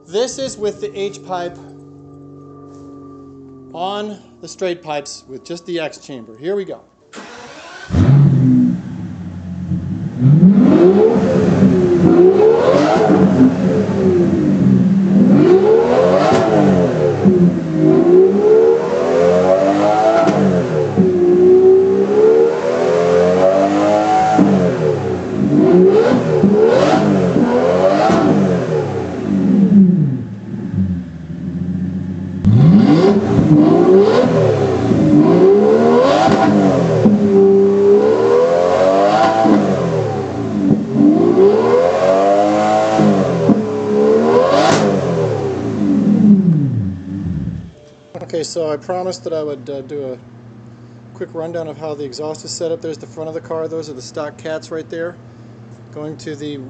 This is with the H pipe on the straight pipes with just the X chamber. Here we go. Okay, so I promised that I would do a quick rundown of how the exhaust is set up. There's the front of the car. Those are the stock cats right there, going to the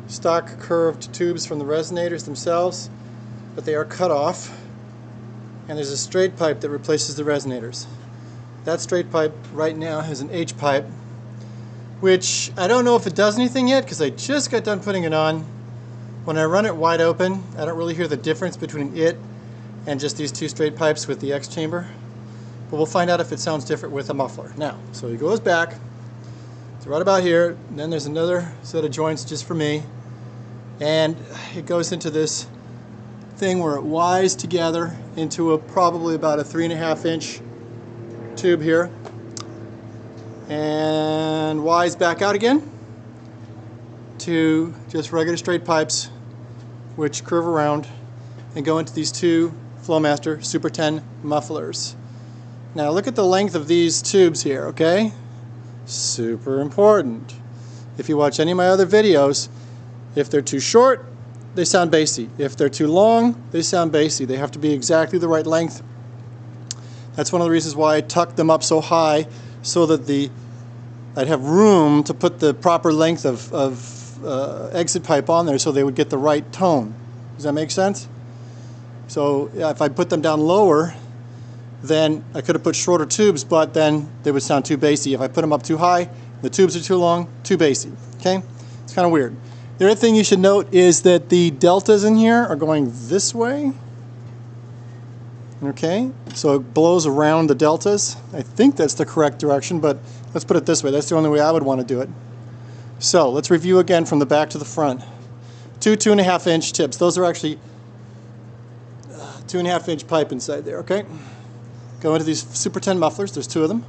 stock curved tubes from the resonators themselves, but they are cut off, and there's a straight pipe that replaces the resonators. That straight pipe right now has an H pipe, which I don't know if it does anything yet because I just got done putting it on. When I run it wide open, I don't really hear the difference between it and just these two straight pipes with the X chamber. But we'll find out if it sounds different with a muffler. Now, so he goes back, it's right about here, and then there's another set of joints just for me, and it goes into this thing where it Ys together into a probably about a 3.5 inch tube here, and Ys back out again to just regular straight pipes which curve around and go into these two Flowmaster Super 10 mufflers. Now look at the length of these tubes here, okay? Super important. If you watch any of my other videos, if they're too short, they sound bassy. If they're too long, they sound bassy. They have to be exactly the right length. That's one of the reasons why I tucked them up so high, so that I'd have room to put the proper length of exit pipe on there so they would get the right tone. Does that make sense? So if I put them down lower, then I could have put shorter tubes, but then they would sound too bassy. If I put them up too high, the tubes are too long, too bassy. Okay? It's kind of weird. The other thing you should note is that the deltas in here are going this way. Okay? So it blows around the deltas. I think that's the correct direction, but let's put it this way. That's the only way I would want to do it. So let's review again from the back to the front. Two 2.5 inch tips. Those are actually 2.5 inch pipe inside there, okay? Go into these Super 10 mufflers. There's two of them.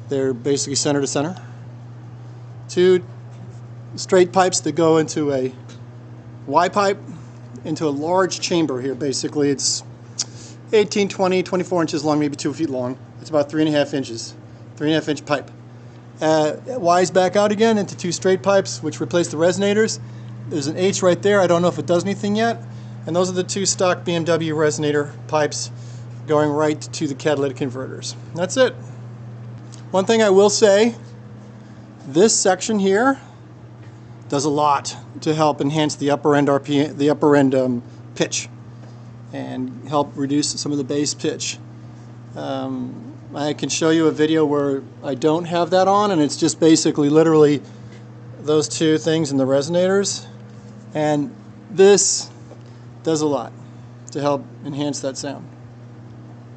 They're basically center to center. Two straight pipes that go into a Y pipe, into a large chamber here. Basically, it's 18, 20, 24 inches long, maybe 2 feet long. It's about 3.5 inches, 3.5 inch pipe. Ys back out again into two straight pipes, which replace the resonators. There's an H right there. I don't know if it does anything yet. And those are the two stock BMW resonator pipes going right to the catalytic converters. That's it. One thing I will say, this section here does a lot to help enhance the upper end RPM, the upper end pitch, and help reduce some of the bass pitch. I can show you a video where I don't have that on, and it's just basically literally those two things in the resonators, and this does a lot to help enhance that sound.